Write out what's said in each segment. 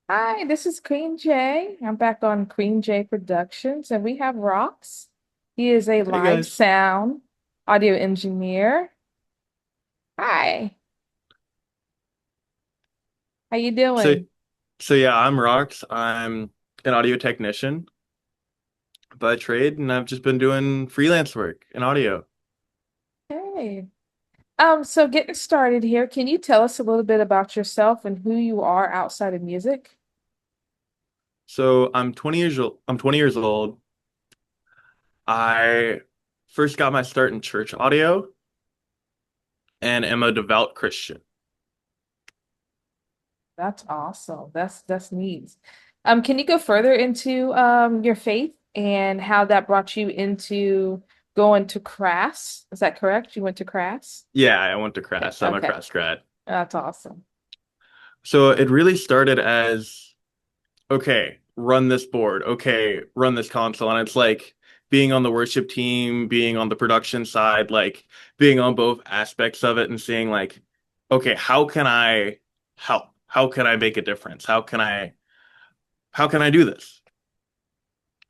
Hi, this is Queen J. I'm back on Queen J Productions, and we have Rox. He is a Hey live guys. sound audio engineer. Hi, how you So doing? so yeah, I'm Rox. I'm an audio technician by trade, and I've just been doing freelance work in audio. Hey. So getting started here, can you tell us a little bit about yourself and who you are outside of music? So I'm 20 years old. I'm 20 years old. I first got my start in church audio and am a devout Christian. That's awesome. That's neat. Can you go further into your faith and how that brought you into going to CRAS? Is that correct? You went to CRAS? Yeah, I went to Okay, CRAS. I'm a okay. CRAS grad. That's awesome. So it really started as okay, run this board. Okay, run this console. And it's like being on the worship team, being on the production side, like being on both aspects of it and seeing like, okay, how can I help? How can I make a difference? How can I do this?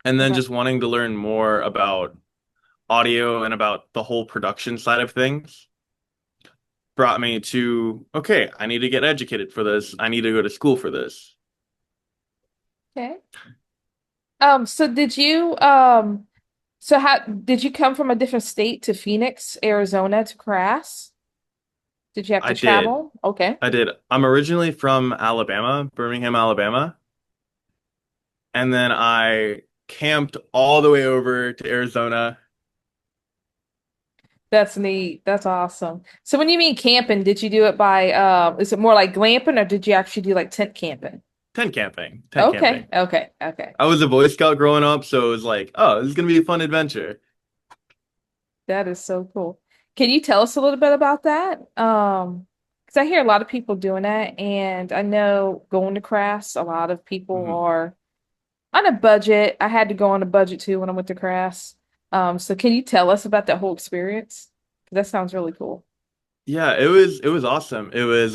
And then Right. just wanting to learn more about audio and about the whole production side of things brought me to, okay, I need to get educated for this. I need to go to school for this. Okay. So how did you come from a different state to Phoenix, Arizona to CRAS? Did you have I to did. travel? Okay. I did. I'm originally from Alabama, Birmingham, Alabama, and then I camped all the way over to Arizona. That's neat. That's awesome. So when you mean camping, did you do it by is it more like glamping or did you actually do like tent camping? Tent camping, tent Okay, camping. okay, okay. I was a Boy Scout growing up, so it was like, oh, this is gonna be a fun adventure. That is so cool. Can you tell us a little bit about that? Because I hear a lot of people doing that, and I know going to CRAS, a lot of people Mhm. are on a budget. I had to go on a budget too when I went to CRAS. So can you tell us about that whole experience? That sounds really cool. Yeah, it was awesome. It was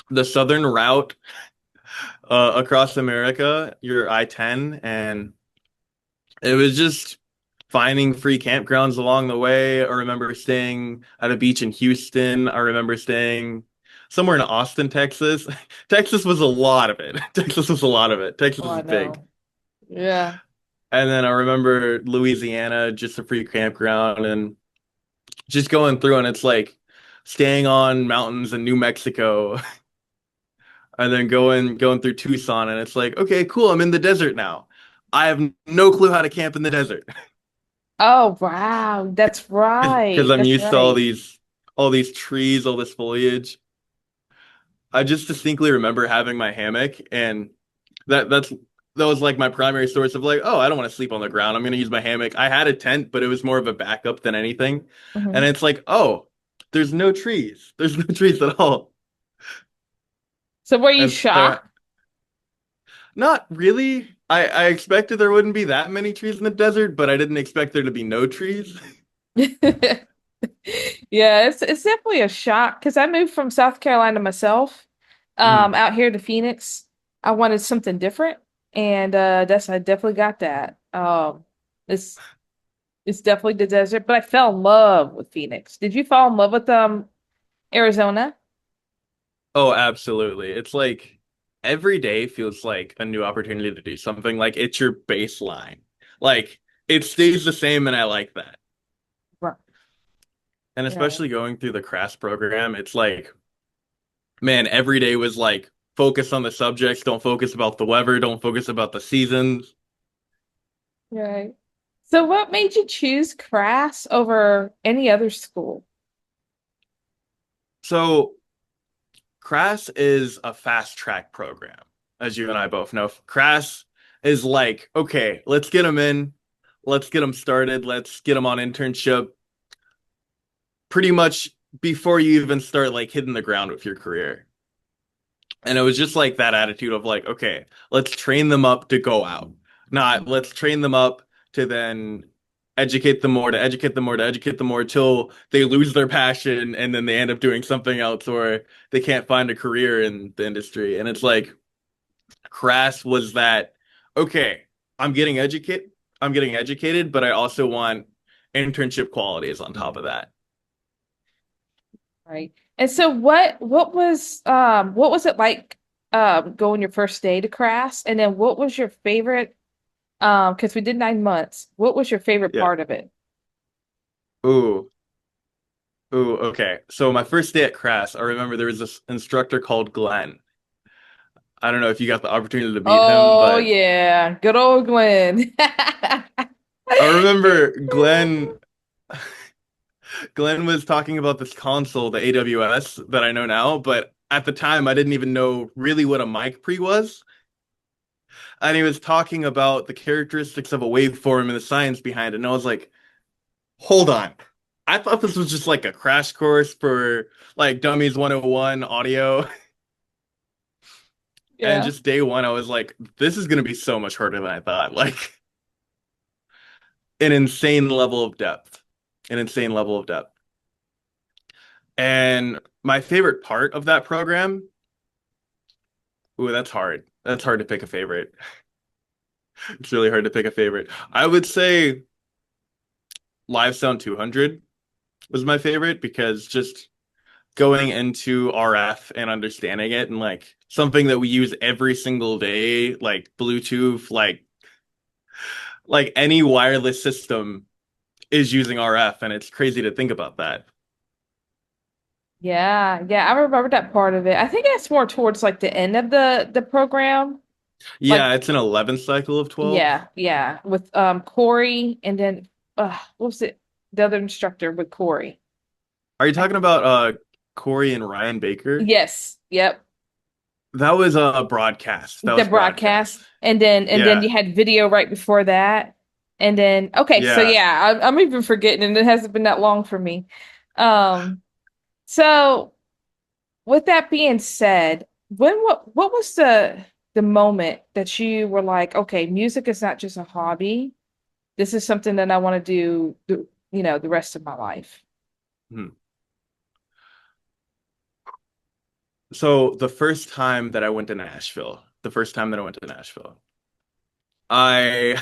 the southern route across America, your I-10, and it was just finding free campgrounds along the way. I remember staying at a beach in Houston. I remember staying somewhere in Austin, Texas. Texas was a lot of it. Texas was a lot of it. Oh, Texas I is big. know. Yeah. And then I remember Louisiana, just a free campground, and just going through, and it's like staying on mountains in New Mexico, and then going through Tucson, and it's like, okay, cool, I'm in the desert now. I have no clue how to camp in the desert. Oh, wow. That's Because right. I'm That's used to all right. these trees, all this foliage. I just distinctly remember having my hammock, and that's that was like my primary source of like, oh, I don't want to sleep on the ground. I'm gonna use my hammock. I had a tent, but it was more of a backup than anything. And Mhm. it's like, oh, there's no trees. There's no trees at all. So were you And so shocked? not really. I expected there wouldn't be that many trees in the desert, but I didn't expect there to be no trees. Yeah, it's definitely a shock because I moved from South Carolina myself, Mhm. out here to Phoenix. I wanted something different, and that's I definitely got that. It's it's definitely the desert, but I fell in love with Phoenix. Did you fall in love with Arizona? Oh, absolutely. It's like every day feels like a new opportunity to do something. Like it's your baseline. Like it stays the same, and I like that. Right. And Right. especially going through the CRAS program, it's like, man, every day was like focus on the subjects, don't focus about the weather, don't focus about the seasons. Right. So what made you choose CRAS over any other school? So CRAS is a fast track program, as you and I both know. CRAS is like, okay, let's get them in, let's get them started, let's get them on internship pretty much before you even start like hitting the ground with your career. And it was just like that attitude of like, okay, let's train them up to go out. Not let's train them up to then educate them more, to educate them more, to educate them more till they lose their passion and then they end up doing something else or they can't find a career in the industry. And it's like, CRAS was that, okay, I'm getting educated, I'm getting educated, but I also want internship qualities on top of that. Right. And so what was it like going your first day to CRAS? And then what was your favorite because we did 9 months. What was your favorite Yeah. part of it? Ooh. Ooh, okay. So my first day at CRAS, I remember there was this instructor called Glenn. I don't know if you got the opportunity to meet him, Oh but yeah, good old Glenn. I remember Glenn was talking about this console, the AWS that I know now, but at the time I didn't even know really what a mic pre was. And he was talking about the characteristics of a waveform and the science behind it. And I was like, hold on. I thought this was just like a crash course for like Dummies 101 audio. And Yeah. just day one, I was like, this is going to be so much harder than I thought. Like an insane level of depth, an insane level of depth. And my favorite part of that program, ooh, that's hard. That's hard to pick a favorite. It's really hard to pick a favorite. I would say Live Sound 200 was my favorite because just going into RF and understanding it and like something that we use every single day, like Bluetooth, like any wireless system is using RF, and it's crazy to think about that. Yeah, yeah, I remember that part of it. I think it's more towards like the end of the program. Yeah, Like, it's an 11 cycle of 12. yeah, yeah, with Corey and then what was it? The other instructor with Corey. Are you I, talking about Corey and Ryan Baker? yes, yep. That was a broadcast. That The was broadcast. broadcast, and then Yeah. you had video right before that, and then okay, so Yeah. yeah, I'm even forgetting, and it hasn't been that long for me. Um, so with that being said, what was the moment that you were like, okay, music is not just a hobby. This is something that I want to do, the rest of my life. Hmm. So the first time that I went to Nashville, the first time that I went to Nashville, I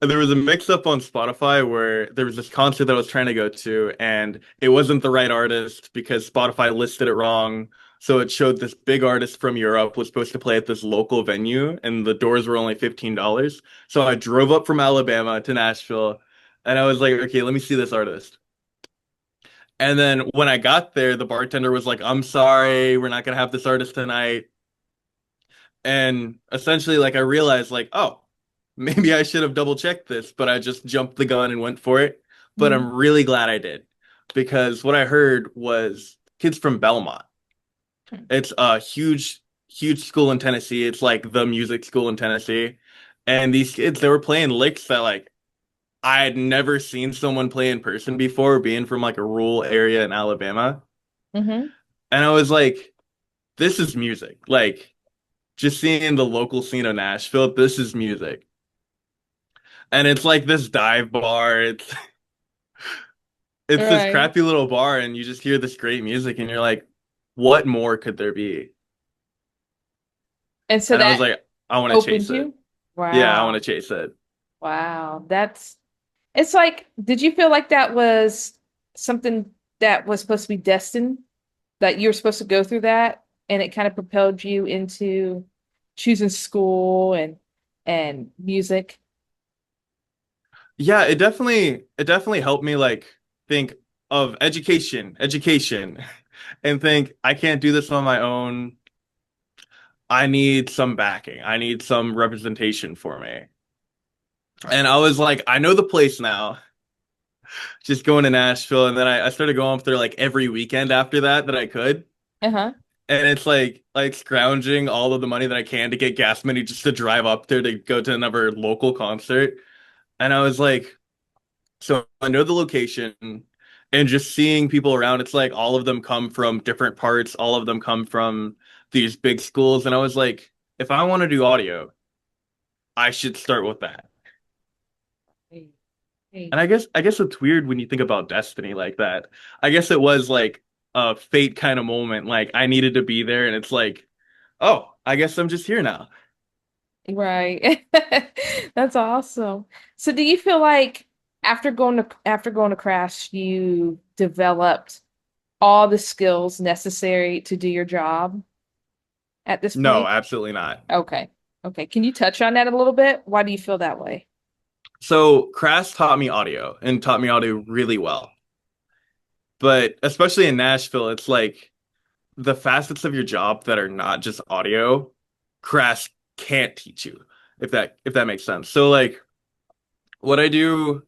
there was a mix up on Spotify where there was this concert that I was trying to go to, and it wasn't the right artist because Spotify listed it wrong. So it showed this big artist from Europe was supposed to play at this local venue, and the doors were only $15. So I drove up from Alabama to Nashville, and I was like, okay, let me see this artist. And then when I got there, the bartender was like, I'm sorry, we're not gonna have this artist tonight. And essentially, like, I realized, like, oh, maybe I should have double checked this, but I just jumped the gun and went for it. But Mhm. I'm really glad I did because what I heard was kids from Belmont. It's a huge, huge school in Tennessee. It's like the music school in Tennessee. And these kids, they were playing licks that, like, I had never seen someone play in person before, being from like a rural area in Alabama. Mhm. And I was like, this is music. Like, just seeing the local scene of Nashville, this is music. And it's like this dive bar. It's this Right. crappy little bar, and you just hear this great music, and you're like, what more could there be? And so And I was that like, I want to opened chase it. you. Yeah, I want to Wow. chase it. Wow. It's like, did you feel like that was something that was supposed to be destined, that you were supposed to go through that, and it kind of propelled you into choosing school and music? Yeah, it definitely helped me like think of education, and think I can't do this on my own. I need some backing. I need some representation for me. And I was like, I know the place now. Just going to Nashville, and then I started going up there like every weekend after that I could. Uh-huh. And it's like scrounging all of the money that I can to get gas money just to drive up there to go to another local concert. And I was like, so I know the location and just seeing people around, it's like all of them come from different parts, all of them come from these big schools. And I was like, if I want to do audio, I should start with that. Hey, hey. And I guess it's weird when you think about destiny like that. I guess it was like a fate kind of moment. Like I needed to be there, and it's like, oh, I guess I'm just here now. Right. That's awesome. So do you feel like after going to Crash, you developed all the skills necessary to do your job at this No, point? absolutely not. Okay. Okay. Can you touch on that a little bit? Why do you feel that way? So CRAS taught me audio and taught me audio really well. But especially in Nashville, it's like the facets of your job that are not just audio, CRAS can't teach you, if that makes sense. So like what I do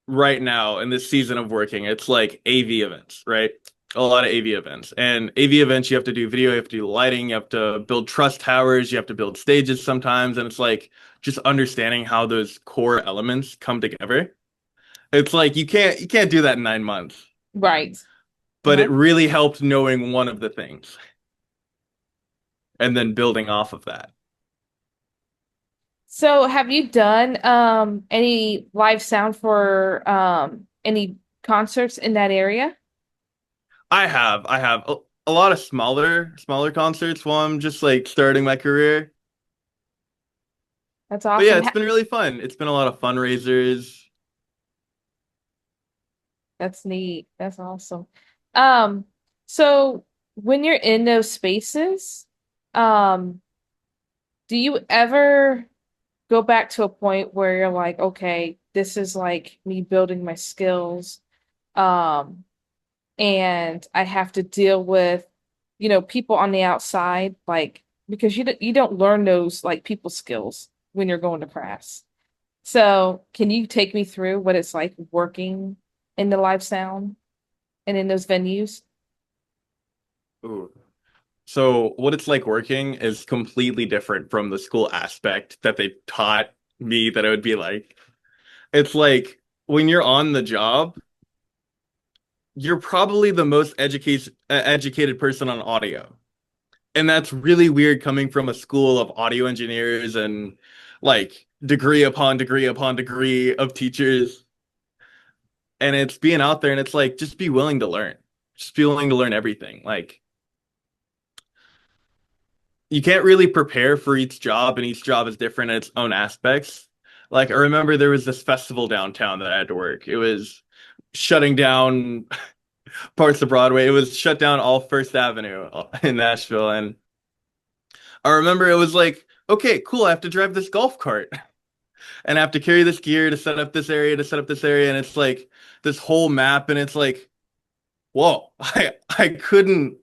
right now in this season of working, it's like AV events, right? A lot of AV events. And AV events, you have to do video, you have to do lighting, you have to build truss towers, you have to build stages sometimes. And it's like just understanding how those core elements come together. It's like you can't do that in 9 months. Right. But Uh-huh. it really helped knowing one of the things and then building off of that. So have you done any live sound for any concerts in that area? I have a lot of smaller concerts while I'm just like starting my career. That's But yeah, awesome. it's been really fun. It's been a lot of fundraisers. That's neat. That's awesome. Um, so when you're in those spaces, um, do you ever go back to a point where you're like, okay, this is like me building my skills, um, and I have to deal with, people on the outside, like because you don't learn those like people skills when you're going to class. So can you take me through what it's like working in the live sound and in those venues? Ooh. So what it's like working is completely different from the school aspect that they taught me that it would be like. It's like when you're on the job, you're probably the most educated person on audio. And that's really weird coming from a school of audio engineers and like degree upon degree upon degree of teachers. And it's being out there and it's like just be willing to learn. Just be willing to learn everything. Like you can't really prepare for each job and each job is different in its own aspects. Like I remember there was this festival downtown that I had to work. It was shutting down parts of Broadway. It was shut down all First Avenue in Nashville. And I remember it was like, okay, cool, I have to drive this golf cart and I have to carry this gear to set up this area, to set up this area. And it's like this whole map. And it's like, whoa, I couldn't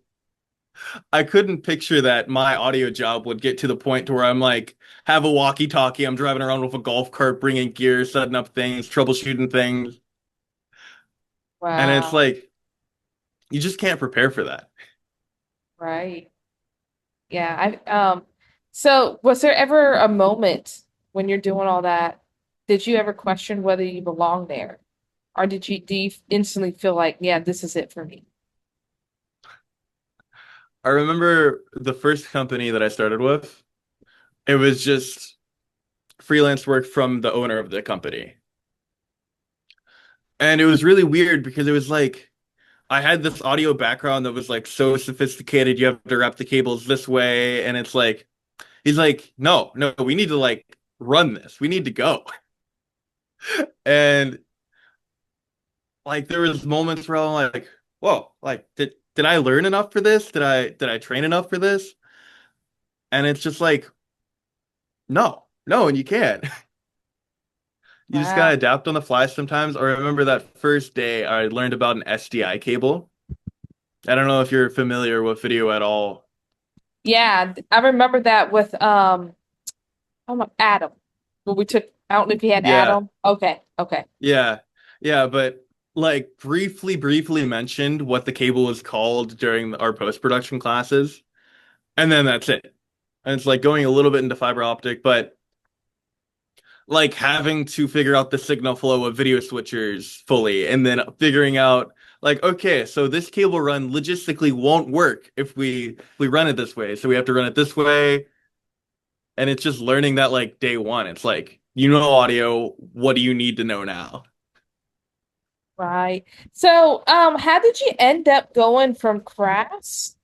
picture that my audio job would get to the point to where I'm like, have a walkie-talkie, I'm driving around with a golf cart, bringing gear, setting up things, troubleshooting things. And it's Wow. like, you just can't prepare for that. Right. Yeah. So was there ever a moment when you're doing all that, did you ever question whether you belong there? Or do you instantly feel like, yeah, this is it for me? I remember the first company that I started with, it was just freelance work from the owner of the company. And it was really weird because it was like I had this audio background that was like so sophisticated. You have to wrap the cables this way. And it's like, he's like, no, no, we need to like run this. We need to go. And like there was moments where I'm like, whoa, like did I learn enough for this? Did I train enough for this? And it's just like, no, no, and you can't. You just gotta Wow. adapt on the fly sometimes. Or I remember that first day I learned about an SDI cable. I don't know if you're familiar with video at all. Yeah, I remember that with oh my Adam. When we took, I don't know if you had Yeah, Adam. Okay, okay. yeah, yeah, but like briefly mentioned what the cable was called during our post-production classes, and then that's it. And it's like going a little bit into fiber optic, but like having to figure out the signal flow of video switchers fully, and then figuring out like, okay, so this cable run logistically won't work if we run it this way, so we have to run it this way, and it's just learning that like day one. It's like, audio, what do you need to know now? Right. So, how did you end up going from CRAS?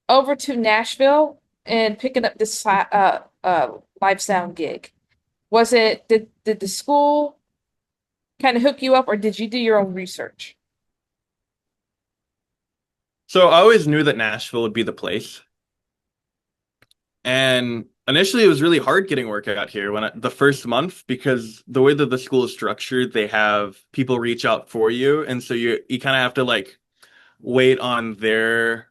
over to Nashville and picking up this live sound gig? Was it did the school kind of hook you up, or did you do your own research? So I always knew that Nashville would be the place. And initially, it was really hard getting work out here the first month because the way that the school is structured, they have people reach out for you, and so you kind of have to like wait on their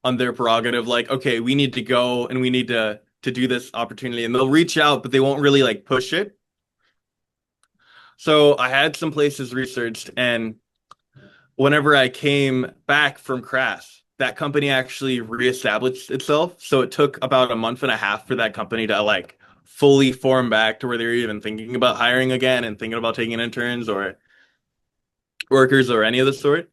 prerogative. Like, okay, we need to go and we need to do this opportunity, and they'll reach out, but they won't really like push it. So I had some places researched, and whenever I came back from CRAS, that company actually reestablished itself. So it took about a month and a half for that company to like fully form back to where they were even thinking about hiring again and thinking about taking interns or workers or any of the sort.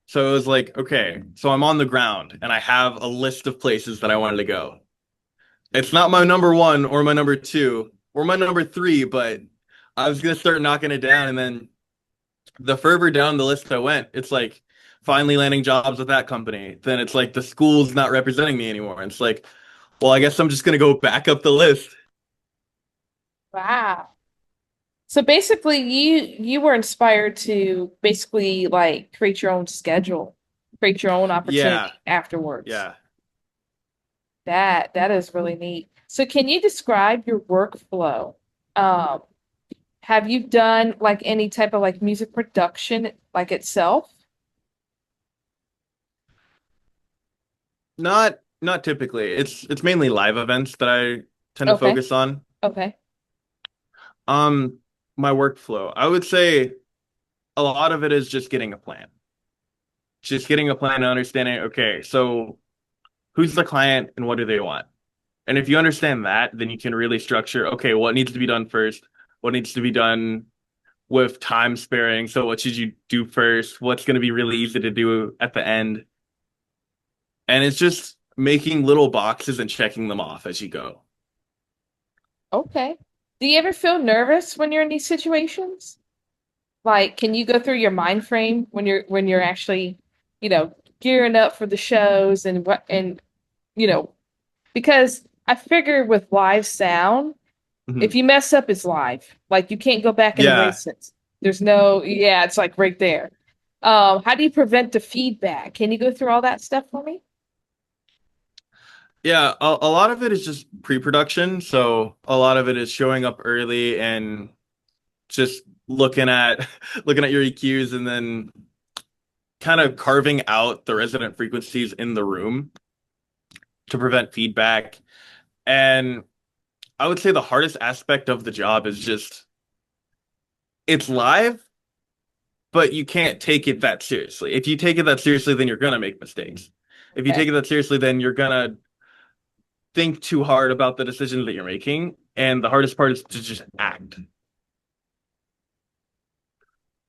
So it was like, okay, so I'm on the ground and I have a list of places that I wanted to go. It's not my number one or my number two or my number three, but I was gonna start knocking it down, and then the further down the list I went, it's like finally landing jobs with that company. Then it's like the school's not representing me anymore. It's like, well, I guess I'm just gonna go back up the list. Wow. So basically, you were inspired to basically like create your own schedule, create your own Yeah, opportunity afterwards. yeah. That is really neat. So can you describe your workflow? Um, have you done like any type of like music production like itself? Not typically. It's mainly live events that I tend to Okay. focus on. Okay. Um, my workflow. I would say a lot of it is just getting a plan. Just getting a plan and understanding, okay, so who's the client and what do they want? And if you understand that, then you can really structure, okay, what needs to be done first? What needs to be done with time sparing? So what should you do first? What's going to be really easy to do at the end? And it's just making little boxes and checking them off as you go. Okay. Do you ever feel nervous when you're in these situations? Like, can you go through your mind frame when you're actually, gearing up for the shows and you know, because I figure with live sound, if Mhm. you mess up, it's live. Like you can't go back and Yeah. erase it. There's no, yeah, it's like right there. How do you prevent the feedback? Can you go through all that stuff for me? Yeah, a lot of it is just pre-production. So a lot of it is showing up early and just looking at looking at your EQs and then kind of carving out the resonant frequencies in the room to prevent feedback. And I would say the hardest aspect of the job is just it's live, but you can't take it that seriously. If you take it that seriously, then you're gonna make mistakes. If you Okay. take it that seriously, then you're gonna think too hard about the decisions that you're making. And the hardest part is to just act.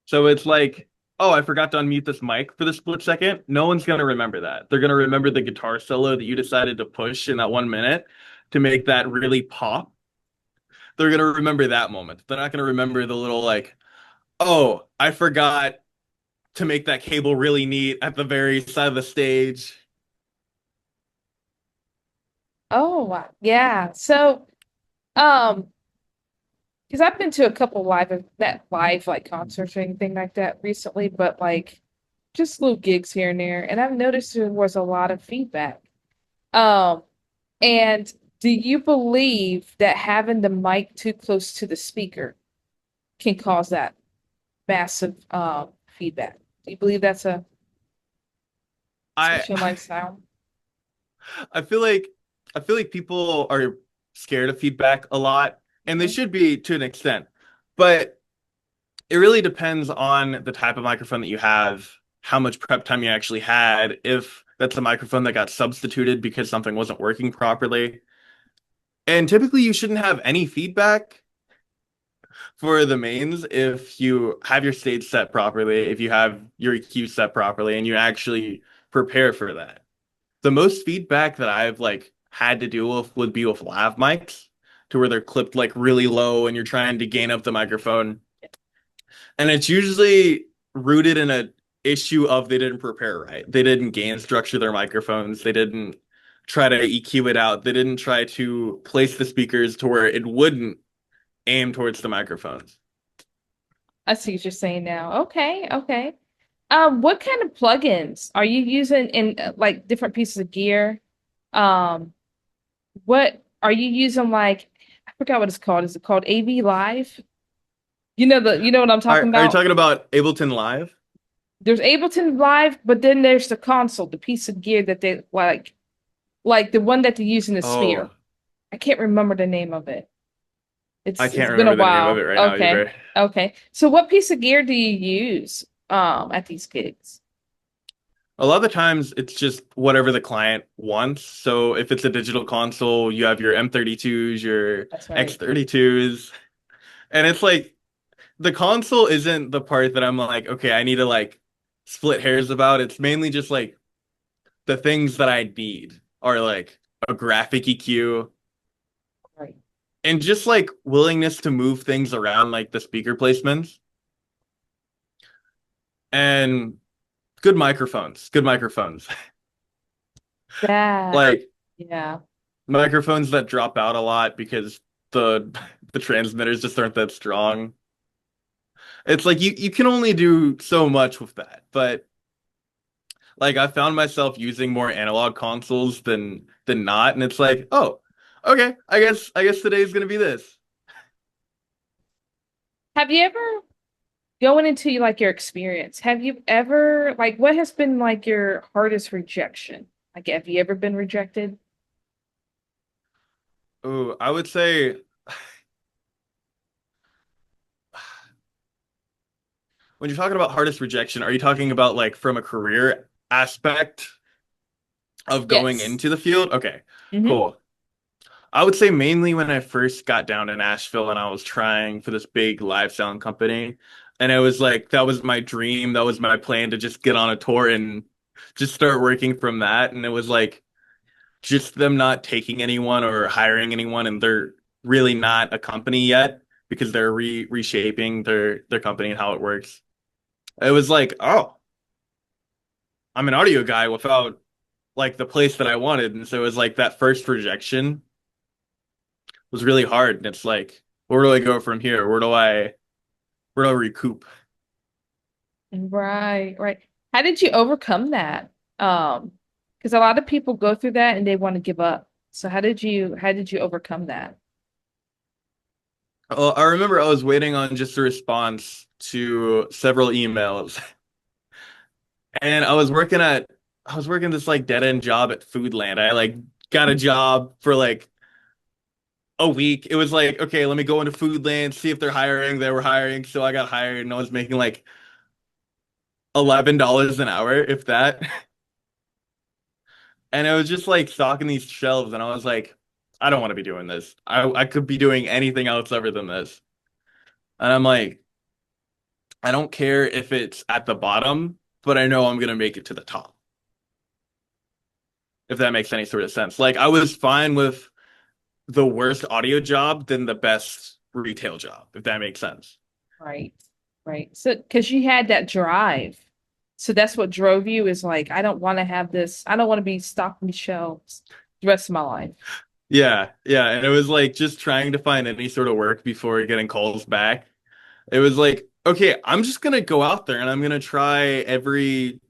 So it's like, oh, I forgot to unmute this mic for the split second. No one's gonna remember that. They're gonna remember the guitar solo that you decided to push in that 1 minute to make that really pop. They're gonna remember that moment. They're not gonna remember the little like, oh, I forgot to make that cable really neat at the very side of the stage. Oh, wow. Yeah. So, um, because I've been to a couple live like concerts or anything like that recently, but like just little gigs here and there, and I've noticed there was a lot of feedback. Um, and do you believe that having the mic too close to the speaker can cause that massive feedback? Do you believe that's a I especially in live sound? I feel like I feel like people are scared of feedback a lot, and they Mhm. should be to an extent. But it really depends on the type of microphone that you have, how much prep time you actually had, if that's a microphone that got substituted because something wasn't working properly. And typically you shouldn't have any feedback for the mains if you have your stage set properly, if you have your EQ set properly, and you actually prepare for that. The most feedback that I've like had to deal with would be with lav mics to where they're clipped like really low and you're trying to gain up the microphone. And it's usually rooted in a issue of they didn't prepare right. They didn't gain structure their microphones. They didn't try to EQ it out. They didn't try to place the speakers to where it wouldn't aim towards the microphones. I see what you're saying now. Okay, okay. What kind of plugins are you using in like different pieces of gear? Um, what are you using like I forgot what it's called. Is it called AV Live? You know what I'm talking Are you about? talking about Ableton Live? There's Ableton Live, but then there's the console, the piece of gear that they like the one that they use in the Oh, Sphere. I can't remember the name of it. I It's can't been a remember the name of it while. right now Okay. either. Okay. So what piece of gear do you use at these gigs? A lot of the times it's just whatever the client wants. So if it's a digital console, you have your M32s, your That's right. X32s, and it's like the console isn't the part that I'm like, okay, I need to like split hairs about. It's mainly just like the things that I need are like a graphic EQ Right. and just like willingness to move things around, like the speaker placements and good microphones, good microphones. That, Like yeah. microphones that drop out a lot because the transmitters just aren't that strong. It's like you can only do so much with that. But like I found myself using more analog consoles than not, and it's like, oh, okay, I guess today's gonna be this. Have you ever going into like your experience, have you ever like what has been like your hardest rejection? Like have you ever been rejected? Oh, I would say when you're talking about hardest rejection, are you talking about like from a career aspect of going Yes. into the field? Okay, Mm-hmm. cool. I would say mainly when I first got down to Nashville and I was trying for this big live sound company. And it was like that was my dream. That was my plan to just get on a tour and just start working from that. And it was like just them not taking anyone or hiring anyone, and they're really not a company yet because they're reshaping their company and how it works. It was like, oh, I'm an audio guy without like the place that I wanted. And so it was like that first rejection was really hard. And it's like, where do I go from here? Where do I recoup? Right, right. How did you overcome that? Because a lot of people go through that and they want to give up. So how did you overcome that? I remember I was waiting on just a response to several emails, and I was working this like dead end job at Foodland. I like got a job for like a week. It was like, okay, let me go into Foodland, see if they're hiring. They were hiring, so I got hired, and I was making like $11 an hour, if that. And it was just like stocking these shelves, and I was like, I don't want to be doing this. I could be doing anything else other than this. And I'm like, I don't care if it's at the bottom, but I know I'm gonna make it to the top, if that makes any sort of sense. Like I was fine with the worst audio job than the best retail job, if that makes sense. Right, right. So because you had that drive. So that's what drove you is like, I don't want to have this, I don't want to be stocking shelves the rest of my life. Yeah, yeah. And it was like just trying to find any sort of work before getting calls back. It was like, okay, I'm just gonna go out there and I'm gonna try every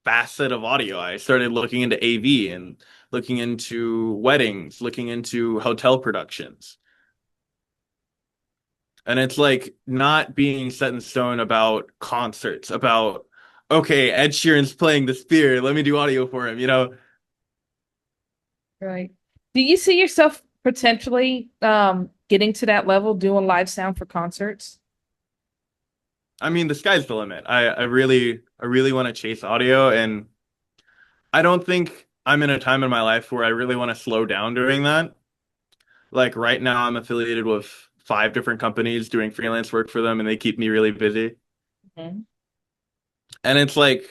facet of audio. I started looking into AV and looking into weddings, looking into hotel productions. And it's like not being set in stone about concerts, about, okay, Ed Sheeran's playing the Sphere, let me do audio for him, you know? Right. Do you see yourself potentially getting to that level doing live sound for concerts? I mean, the sky's the limit. I really want to chase audio, and I don't think I'm in a time in my life where I really want to slow down doing that. Like right now, I'm affiliated with 5 different companies doing freelance work for them, and they keep me really busy. Mhm. And it's like,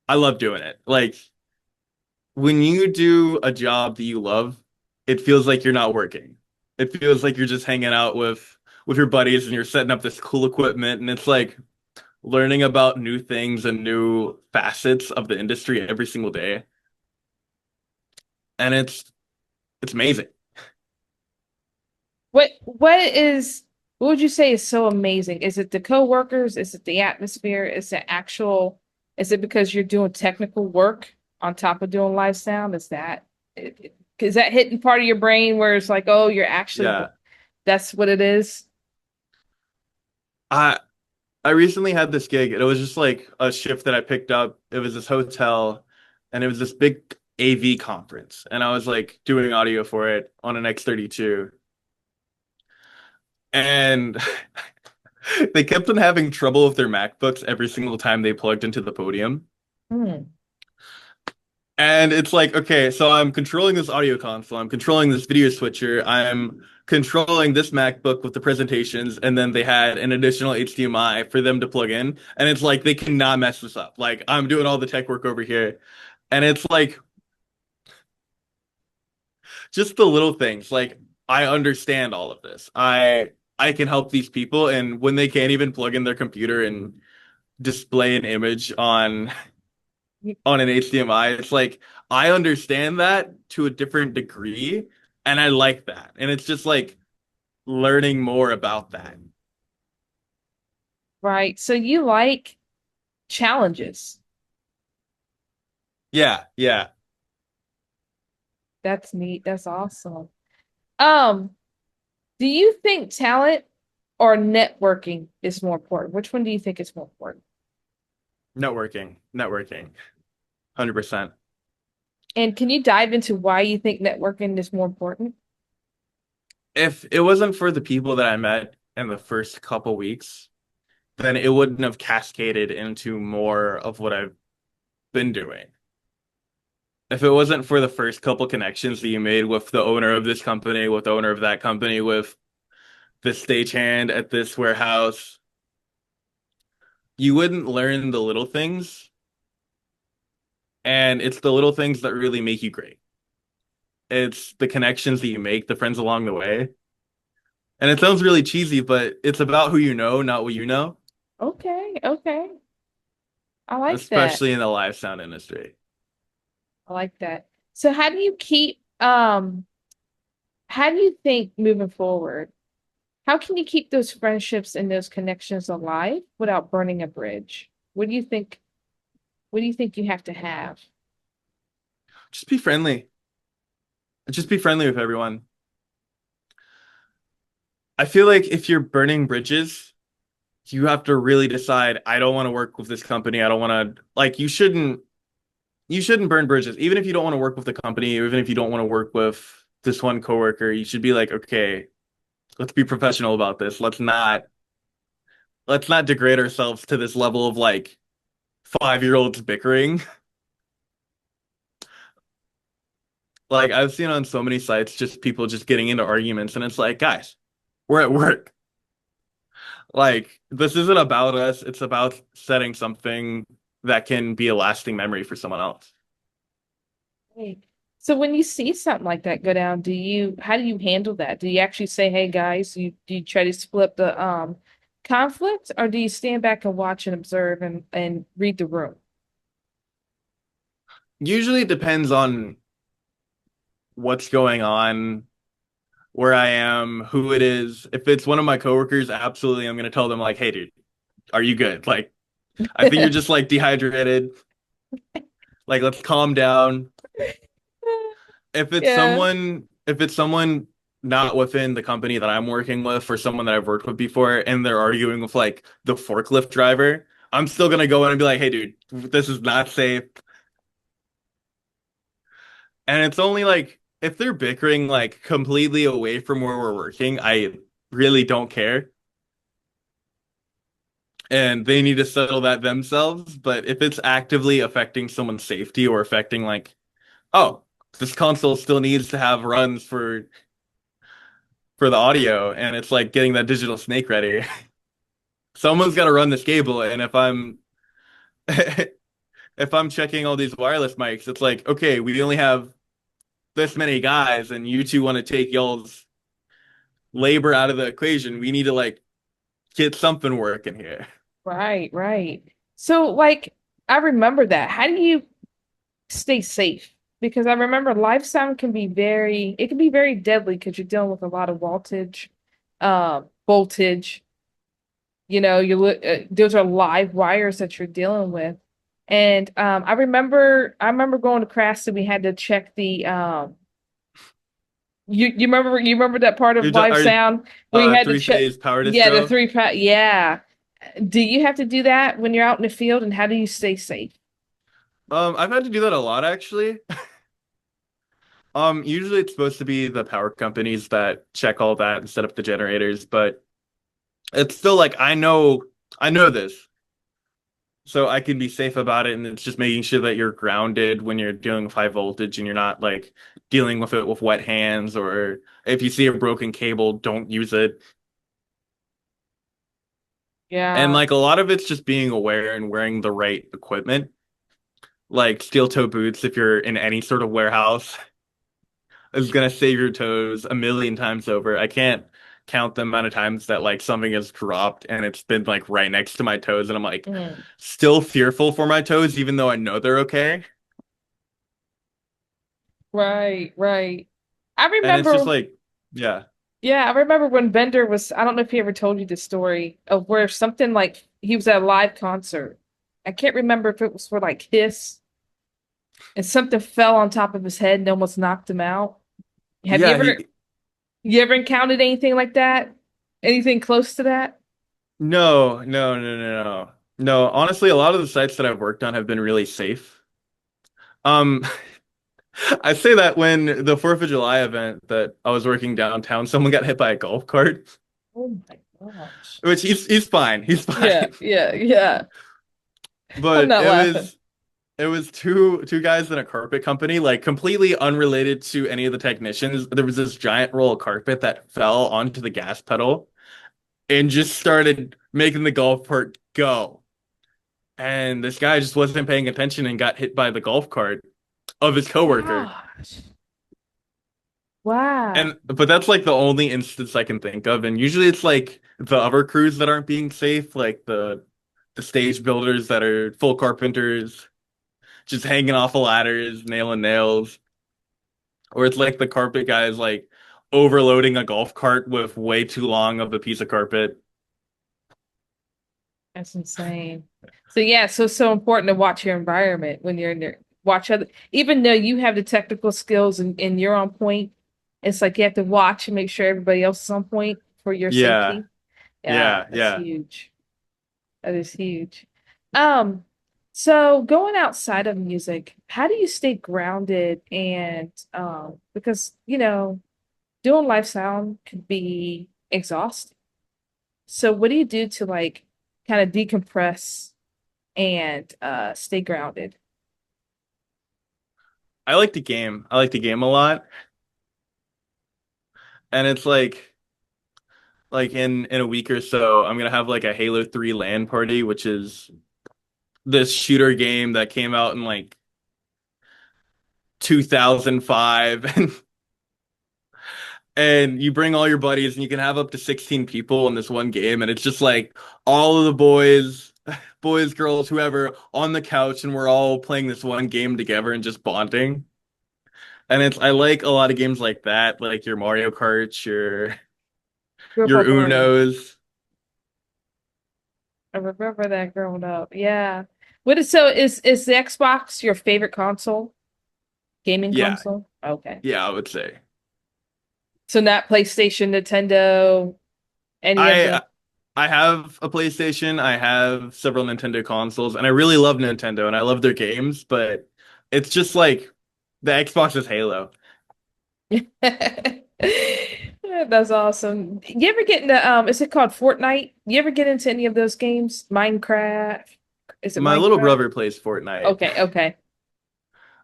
I love doing it. Like when you do a job that you love, it feels like you're not working. It feels like you're just hanging out with your buddies and you're setting up this cool equipment, and it's like, learning about new things and new facets of the industry every single day. And it's amazing. What would you say is so amazing? Is it the coworkers? Is it the atmosphere? Is it because you're doing technical work on top of doing live sound? Is that hitting part of your brain where it's like, oh, Yeah. that's what it is? I I recently had this gig, and it was just like a shift that I picked up. It was this hotel, and it was this big AV conference, and I was like doing audio for it on an X32, and they kept on having trouble with their MacBooks every single time they plugged into the podium. Hmm. And it's like, okay, so I'm controlling this audio console, I'm controlling this video switcher, I'm controlling this MacBook with the presentations, and then they had an additional HDMI for them to plug in. And it's like they cannot mess this up. Like I'm doing all the tech work over here. And it's like just the little things. Like I understand all of this. I can help these people, and when they can't even plug in their computer and display an image on an HDMI. It's like I understand that to a different degree, and I like that. And it's just like learning more about that. Right. So you like challenges. Yeah, yeah. That's neat. That's awesome. Um, do you think talent or networking is more important? Which one do you think is more important? Networking, networking, 100%. And can you dive into why you think networking is more important? If it wasn't for the people that I met in the first couple weeks, then it wouldn't have cascaded into more of what I've been doing. If it wasn't for the first couple connections that you made with the owner of this company, with the owner of that company, with the stagehand at this warehouse, you wouldn't learn the little things, and it's the little things that really make you great. It's the connections that you make, the friends along the way. And it sounds really cheesy, but it's about who you know, not what you know, Okay, okay. I like that. especially in the live sound industry. I like that. So how do you think moving forward? How can you keep those friendships and those connections alive without burning a bridge? What do you think you have to have? Just be friendly. Just be friendly with everyone. I feel like if you're burning bridges, you have to really decide, I don't want to work with this company. I don't want to like you shouldn't burn bridges. Even if you don't want to work with the company, even if you don't want to work with this one coworker, you should be like, okay, let's be professional about this. Let's not degrade ourselves to this level of like 5-year-olds bickering. Like I've seen on so many sites just people just getting into arguments, and it's like, guys, we're at work. Like this isn't about us. It's about setting something that can be a lasting memory for someone else. Right. So when you see something like that go down, how do you handle that? Do you actually say, "Hey guys," do you try to split the conflict, or do you stand back and watch and observe and read the room? Usually it depends on what's going on, where I am, who it is. If it's one of my coworkers, absolutely I'm gonna tell them like, hey dude, are you good? Like I think you're just like dehydrated. Like let's calm down. Yeah. If it's someone not within the company that I'm working with or someone that I've worked with before and they're arguing with like the forklift driver, I'm still gonna go in and be like, hey dude, this is not safe. And it's only like if they're bickering like completely away from where we're working, I really don't care. And they need to settle that themselves. But if it's actively affecting someone's safety or affecting like, oh, this console still needs to have runs for the audio, and it's like getting that digital snake ready. Someone's got to run this cable, and if I'm checking all these wireless mics, it's like, okay, we only have this many guys, and you two want to take y'all's labor out of the equation. We need to like get something working here. Right, right. So, like, I remember that. How do you stay safe? Because I remember live sound can be it can be very deadly because you're dealing with a lot of voltage. Those are live wires that you're dealing with. And I remember going to CRAS and we had to check the you remember that part of live Are you sound where you had to check three-phase power yeah, the distro? three pat yeah. Do you have to do that when you're out in the field and how do you stay safe? I've had to do that a lot actually. Usually it's supposed to be the power companies that check all that and set up the generators, but it's still like I know this, so I can be safe about it, and it's just making sure that you're grounded when you're dealing with high voltage and you're not like dealing with it with wet hands, or if you see a broken cable, don't use it. And Yeah. like a lot of it's just being aware and wearing the right equipment, like steel toe boots if you're in any sort of warehouse is gonna save your toes a million times over. I can't count the amount of times that like something has dropped and it's been like right next to my toes, and I'm like Mm. still fearful for my toes, even though I know they're okay. Right, right. I And it's just remember like, yeah, Yeah, I remember when Bender was, I don't know if he ever told you the story of where something like he was at a live concert. I can't remember if it was for like Kiss and something fell on top of his head and almost knocked him out. Have yeah. you ever encountered anything like that? Anything close to that? No. No, honestly, a lot of the sites that I've worked on have been really safe. Um, I say that when the 4th of July event that I was working downtown, someone got hit by a golf cart, Oh my gosh. which he's fine. He's Yeah, fine. yeah, yeah. I'm But not laughing. it was two guys in a carpet company, like completely unrelated to any of the technicians. There was this giant roll of carpet that fell onto the gas pedal and just started making the golf cart go. And this guy just wasn't paying attention and got hit by the golf cart of his coworker. Gosh. Wow. And but that's like the only instance I can think of. And usually it's like the other crews that aren't being safe, like the stage builders that are full carpenters, just hanging off of ladders, nailing nails. Or it's like the carpet guy is like overloading a golf cart with way too long of a piece of carpet. That's insane. So yeah, so it's so important to watch your environment when you're in there. Watch other, even though you have the technical skills and you're on point, it's like you have to watch and make sure everybody else is on point for your Yeah, safety. Yeah, that's yeah. huge. That is huge. Um, so going outside of music, how do you stay grounded and because doing live sound could be exhausting. So what do you do to like kind of decompress and stay grounded? I like to game. I like to game a lot. And it's like in a week or so, I'm gonna have like a Halo 3 LAN party, which is this shooter game that came out in like 2005. And you bring all your buddies and you can have up to 16 people in this one game, and it's just like all of the boys, girls, whoever on the couch, and we're all playing this one game together and just bonding. And it's I like a lot of games like that, like your Mario Karts, Grew up your on Mario. Unos. I remember that growing up. Yeah. What is so is the Xbox your favorite console? Gaming Yeah, console? Okay. yeah, I would say. So not PlayStation, Nintendo, any of I the I have a PlayStation, I have several Nintendo consoles, and I really love Nintendo and I love their games, but it's just like the Xbox is Halo. That's awesome. You ever get into is it called Fortnite? You ever get into any of those games? Minecraft? Is it My little Minecraft? brother plays Fortnite. Okay, okay.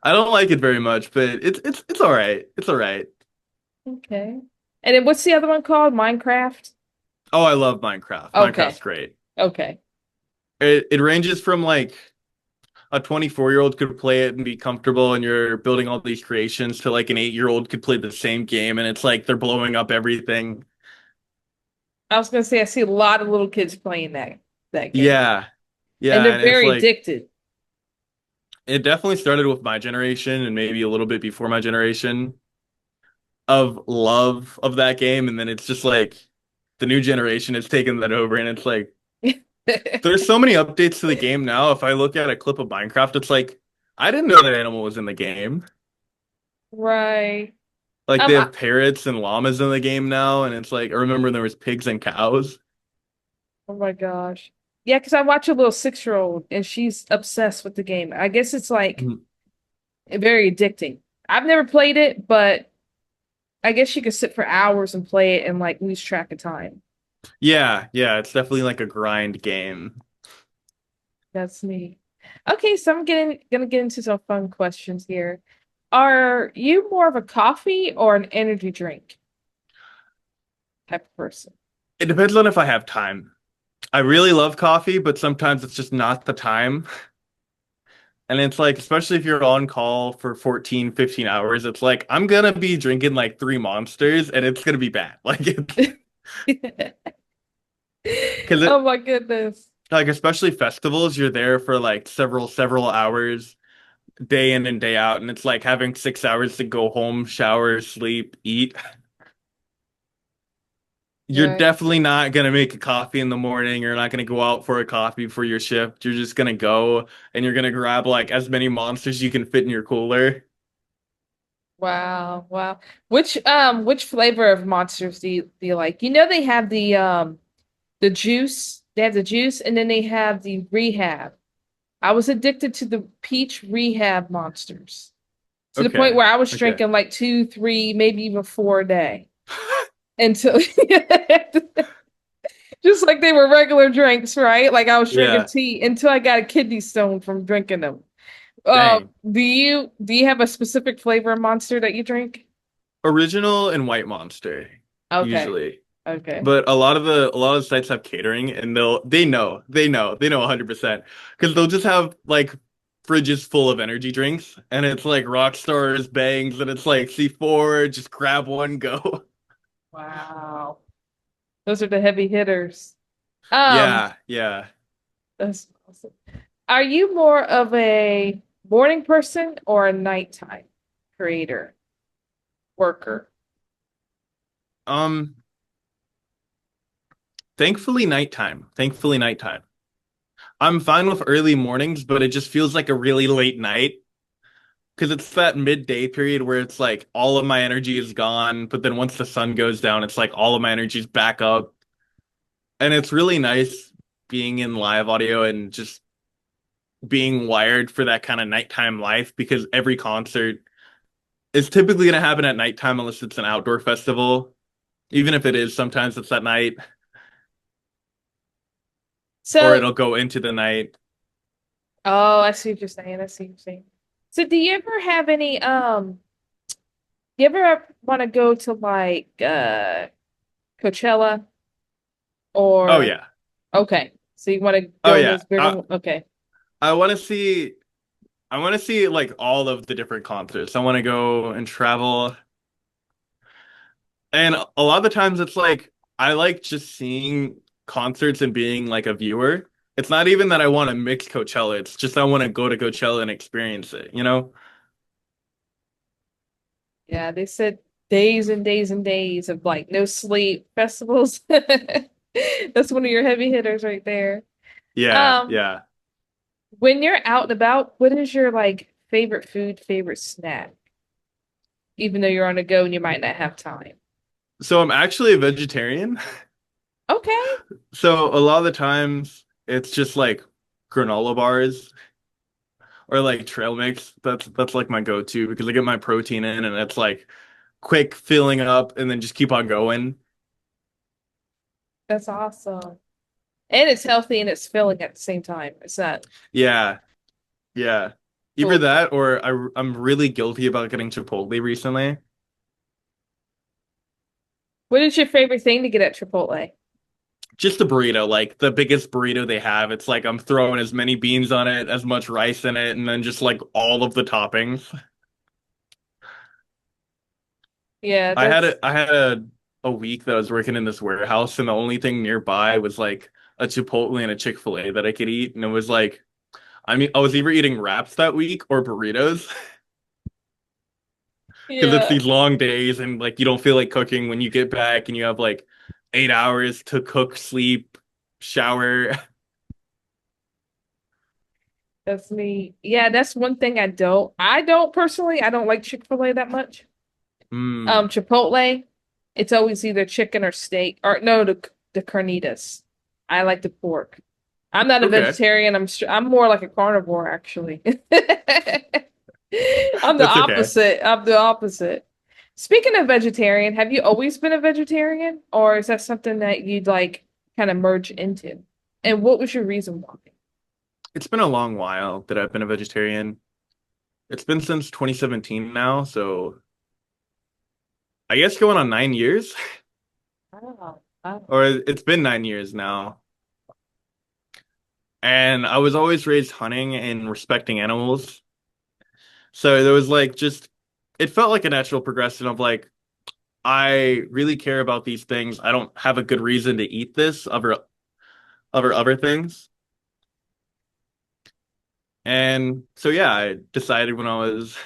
I don't like it very much, but it's all right. It's all right. Okay. And then what's the other one called? Minecraft? Oh, I love Minecraft. Minecraft's Okay. great. Okay. It ranges from like a 24-year-old could play it and be comfortable and you're building all these creations to like an 8-year-old could play the same game and it's like they're blowing up everything. I was gonna say I see a lot of little kids playing that game. Yeah. And Yeah, they're and it's very like addicted. it definitely started with my generation and maybe a little bit before my generation of love of that game, and then it's just like the new generation has taken that over, and it's like there's so many updates to the game now. If I look at a clip of Minecraft, it's like I didn't know that animal was in the game. Right. Like they Um, I, have parrots and llamas in the game now, and it's like I remember there was pigs and cows. oh my gosh. Yeah, because I watch a little 6-year-old and she's obsessed with the game. I guess it's like Mhm. very addicting. I've never played it, but I guess you could sit for hours and play it and like lose track of time. Yeah, yeah, it's definitely like a grind game. That's me. Okay, so I'm getting gonna get into some fun questions here. Are you more of a coffee or an energy drink type of person? It depends on if I have time. I really love coffee, but sometimes it's just not the time. And it's like, especially if you're on call for 14, 15 hours, it's like, I'm gonna be drinking like three monsters and it's gonna be bad. Like, it's, because Oh it, my goodness. like, especially festivals, you're there for like several hours, day in and day out. And it's like having 6 hours to go home, shower, sleep, eat. You're Right. definitely not gonna make a coffee in the morning. You're not gonna go out for a coffee for your shift. You're just gonna go and you're gonna grab like as many monsters you can fit in your cooler. Wow, wow. Which flavor of monsters do you like? You know they have the juice. They have the juice and then they have the rehab. I was addicted to the peach rehab monsters to the point Okay. where I was Okay. drinking like two, three, maybe even four a day until just like they were regular drinks, right? Like I was drinking Yeah. tea until I got a kidney stone from drinking them. Dang. Do you have a specific flavor of monster that you drink? Original and white monster, Okay. usually. Okay. But a lot of the sites have catering and they know 100% because they'll just have like fridges full of energy drinks and it's like rock stars, bangs, and it's like C4, just grab one, go. Wow. Those are the heavy hitters. Um, Yeah, yeah. that's awesome. Are you more of a morning person or a nighttime creator, worker? Um, thankfully nighttime. Thankfully nighttime. I'm fine with early mornings, but it just feels like a really late night because it's that midday period where it's like all of my energy is gone, but then once the sun goes down, it's like all of my energy's back up. And it's really nice being in live audio and just being wired for that kind of nighttime life because every concert is typically going to happen at nighttime unless it's an outdoor festival. Even if it is, sometimes it's at night or So, it'll go into the night. oh, I see what you're saying. I see what you're saying. So, do you ever have any do you ever want to go to like Coachella Oh or yeah. okay. So you want to Oh go in yeah. those bigger okay. I want to see like all of the different concerts. I want to go and travel. And a lot of the times it's like I like just seeing concerts and being like a viewer. It's not even that I want to mix Coachella. It's just I want to go to Coachella and experience it, you know? Yeah, they said days and days and days of like no sleep festivals. That's one of your heavy hitters right there. Yeah, Um, yeah. when you're out and about, what is your like favorite food, favorite snack? Even though you're on the go and you might not have time. So I'm actually a vegetarian. Okay, So a lot of the times it's just like granola bars or like trail mix. That's like my go-to because I get my protein in and it's like quick filling up and then just keep on going. that's awesome. And it's healthy and it's filling at the same time. It's not Yeah, yeah. Either full. that or I'm really guilty about getting Chipotle recently. What is your favorite thing to get at Chipotle? Just a burrito, like the biggest burrito they have. It's like I'm throwing as many beans on it, as much rice in it, and then just like all of the toppings. Yeah, I had that's a I had a week that I was working in this warehouse, and the only thing nearby was like a Chipotle and a Chick-fil-A that I could eat, and it was like, I mean, I was either eating wraps that week or burritos because it's Yeah, these long days and like you don't feel like cooking when you get back and you have like 8 hours to cook, sleep, shower. that's me. Yeah, that's one thing I don't personally, I don't like Chick-fil-A that much. Mm, Chipotle, it's always either chicken or steak, or no, the carnitas. I like the pork. I'm not a okay, vegetarian. I'm more like a carnivore actually. I'm the that's okay. opposite. I'm the opposite. Speaking of vegetarian, have you always been a vegetarian, or is that something that you'd like kind of merge into? And what was your reason why? It's been a long while that I've been a vegetarian. It's been since 2017 now, so I guess going on 9 years, Oh, oh. or it's been 9 years now. And I was always raised hunting and respecting animals. So there was like just, it felt like a natural progression of like, I really care about these things. I don't have a good reason to eat this other things. And so yeah, I decided when I was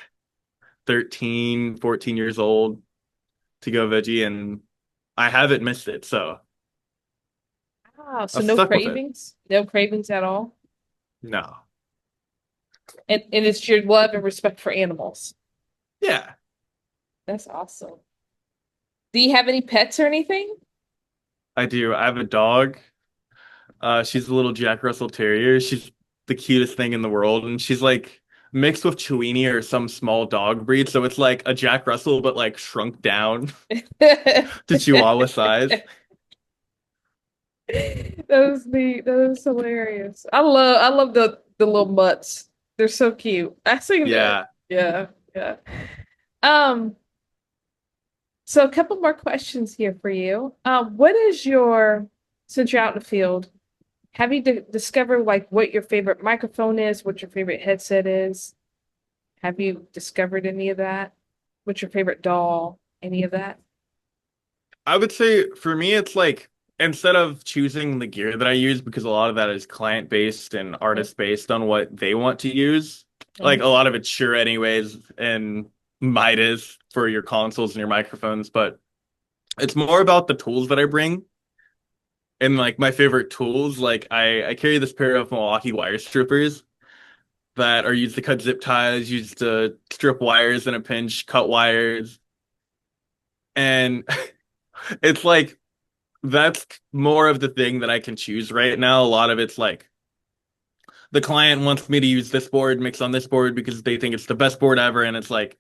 13, 14 years old to go veggie and I haven't missed it. So Wow, so I've no stuck with it. cravings? No cravings at all? No. And it's your love and respect for animals. Yeah, That's awesome. Do you have any pets or anything? I do. I have a dog. She's a little Jack Russell Terrier. She's the cutest thing in the world, and she's like mixed with Chiweenie or some small dog breed. So it's like a Jack Russell, but like shrunk down to Chihuahua size. That was neat. That was hilarious. I love the little mutts. They're so cute. I seen that. Yeah, Yeah, yeah. Um, so a couple more questions here for you. What is your since you're out in the field, have you discovered like what your favorite microphone is, what your favorite headset is? Have you discovered any of that? What's your favorite doll? Any of that? I would say for me, it's like instead of choosing the gear that I use, because a lot of that is client based and artist based on what they want to use. Like Mhm. a lot of it's Shure anyways, and Midas for your consoles and your microphones, but it's more about the tools that I bring. And like my favorite tools, like I carry this pair of Milwaukee wire strippers that are used to cut zip ties, used to strip wires in a pinch, cut wires. And it's like that's more of the thing that I can choose right now. A lot of it's like the client wants me to use this board, mix on this board because they think it's the best board ever. And it's like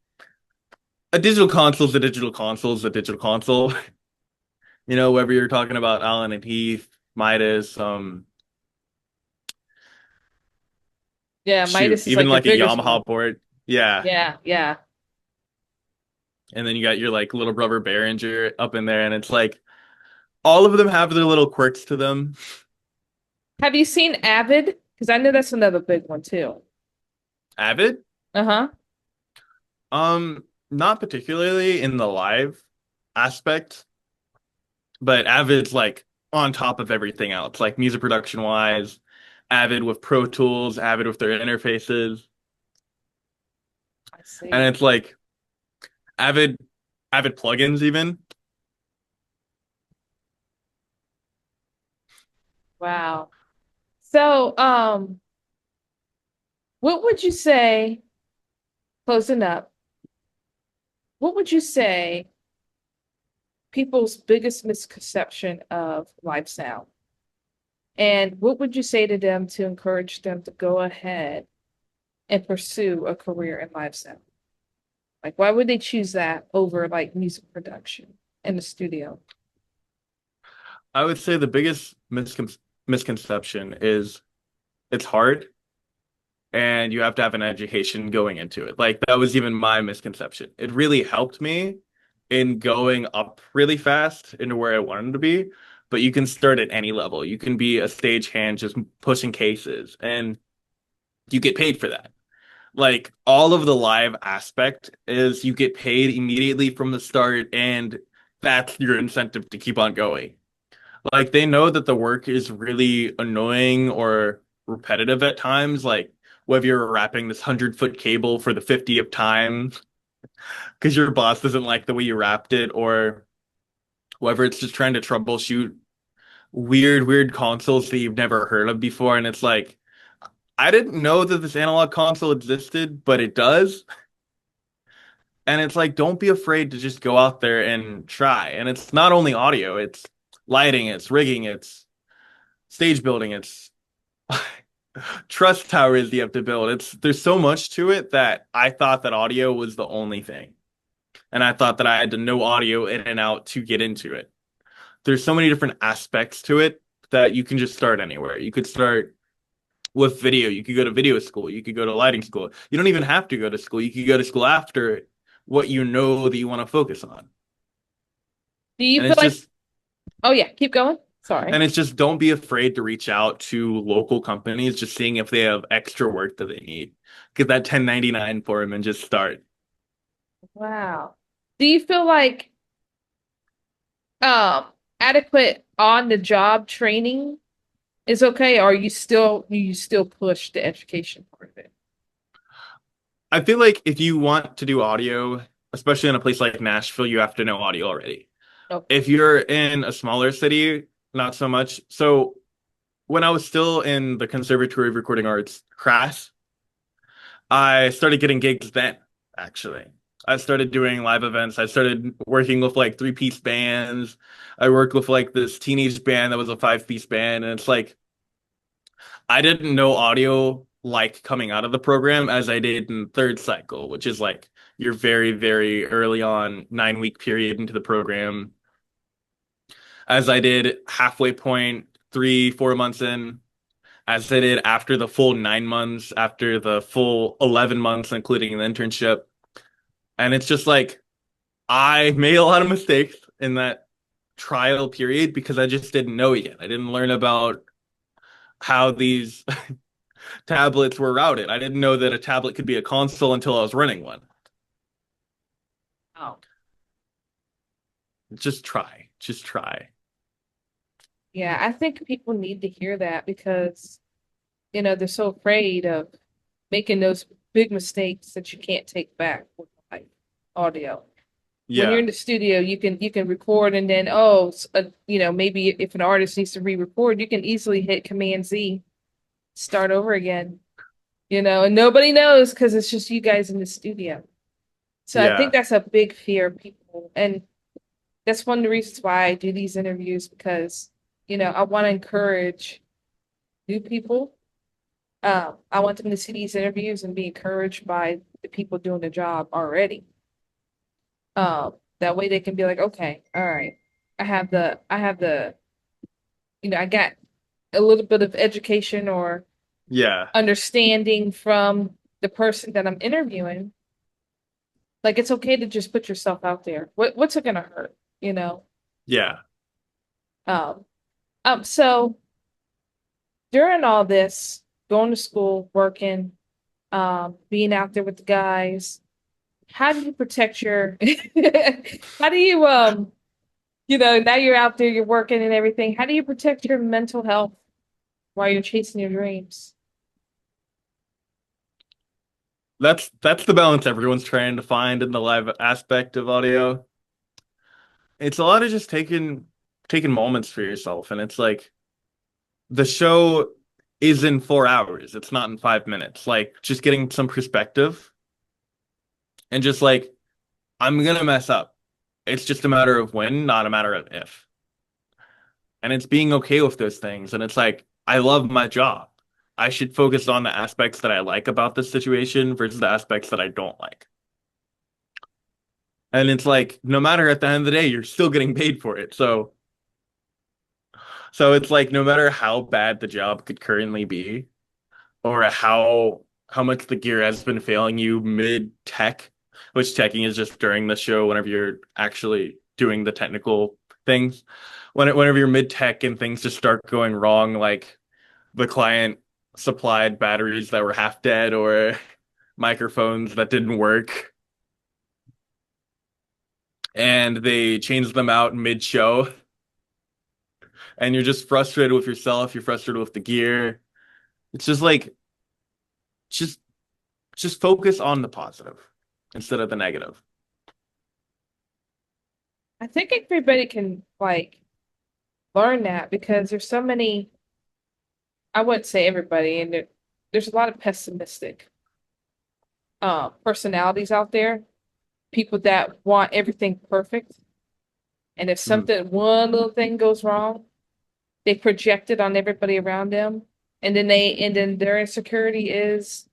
a digital console is a digital console is a digital console. You know, whether you're talking about Allen and Heath, Midas, Yeah, shoot, Midas is even like their like a biggest one. Yamaha board. Yeah. Yeah, yeah. And then you got your like little rubber Behringer up in there, and it's like all of them have their little quirks to them. Have you seen Avid? Because I know that's another big one too. Avid, Uh-huh. not particularly in the live aspect, but Avid's like on top of everything else, like music production wise, Avid with Pro Tools, Avid with their interfaces, I and see. it's like Avid, Avid plugins even. Wow. So, what would you say, closing up, what would you say people's biggest misconception of live sound? And what would you say to them to encourage them to go ahead and pursue a career in live sound? Like, why would they choose that over like music production in the studio? I would say the biggest misconception is it's hard and you have to have an education going into it. Like that was even my misconception. It really helped me in going up really fast into where I wanted to be, but you can start at any level. You can be a stagehand just pushing cases and you get paid for that. Like all of the live aspect is you get paid immediately from the start and that's your incentive to keep on going. Like they know that the work is really annoying or repetitive at times, like whether you're wrapping this 100-foot cable for the 50th time because your boss doesn't like the way you wrapped it, or whether it's just trying to troubleshoot weird consoles that you've never heard of before. And it's like, I didn't know that this analog console existed, but it does. And it's like, don't be afraid to just go out there and try. And it's not only audio, it's lighting, it's rigging, it's stage building, it's trust towers you have to build. There's so much to it that I thought that audio was the only thing. And I thought that I had to know audio in and out to get into it. There's so many different aspects to it that you can just start anywhere. You could start with video. You could go to video school. You could go to lighting school. You don't even have to go to school. You could go to school after what you know that you want to focus on. Do you And feel it's like, just oh yeah, keep going. Sorry. and it's just don't be afraid to reach out to local companies, just seeing if they have extra work that they need. Get that 1099 for them and just start. Wow. Do you feel like um adequate on the job training is okay, or you still push the education part of it? I feel like if you want to do audio, especially in a place like Nashville, you have to know audio already. Okay. If you're in a smaller city, not so much. So when I was still in the Conservatory of Recording Arts, CRAS, I started getting gigs then, actually. I started doing live events. I started working with like three-piece bands. I worked with like this teenage band that was a five-piece band. And it's like, I didn't know audio like coming out of the program as I did in third cycle, which is like your very early on 9 week period into the program, as I did halfway point 3, 4 months in, as I did after the full 9 months, after the full 11 months, including the internship. And it's just like I made a lot of mistakes in that trial period because I just didn't know yet. I didn't learn about how these tablets were routed. I didn't know that a tablet could be a console until I was running one. Oh. Just try. Just try. Yeah, I think people need to hear that because, they're so afraid of making those big mistakes that you can't take back with like audio. When you're Yeah. in the studio, you can record and then oh, maybe if an artist needs to re-record, you can easily hit Command Z, start over again, and nobody knows because it's just you guys in the studio. So I think Yeah. that's a big fear of people, and that's one of the reasons why I do these interviews because, I want to encourage new people. I want them to see these interviews and be encouraged by the people doing the job already. That way they can be like, okay, all right, I got a little bit of education or Yeah. understanding from the person that I'm interviewing. Like it's okay to just put yourself out there. What's it gonna hurt, you know? Yeah. Um, so during all this, going to school, working, being out there with the guys, how do you protect your how do you now you're out there, you're working and everything. How do you protect your mental health while you're chasing your dreams? That's the balance everyone's trying to find in the live aspect of audio. It's a lot of just taking moments for yourself, and it's like the show is in 4 hours. It's not in 5 minutes. Like just getting some perspective and just like I'm gonna mess up. It's just a matter of when, not a matter of if. And it's being okay with those things. And it's like I love my job. I should focus on the aspects that I like about this situation versus the aspects that I don't like. And it's like no matter at the end of the day, you're still getting paid for it. So it's like no matter how bad the job could currently be, or how much the gear has been failing you mid-tech, which teching is just during the show whenever you're actually doing the technical things. Whenever you're mid-tech and things just start going wrong, like the client supplied batteries that were half dead or microphones that didn't work and they changed them out mid-show and you're just frustrated with yourself, you're frustrated with the gear. It's just like just just focus on the positive instead of the negative. I think everybody can like learn that because there's so many, I wouldn't say everybody, and there's a lot of pessimistic personalities out there, people that want everything perfect. And if Mm, something, one little thing goes wrong, they project it on everybody around them. And then their insecurity is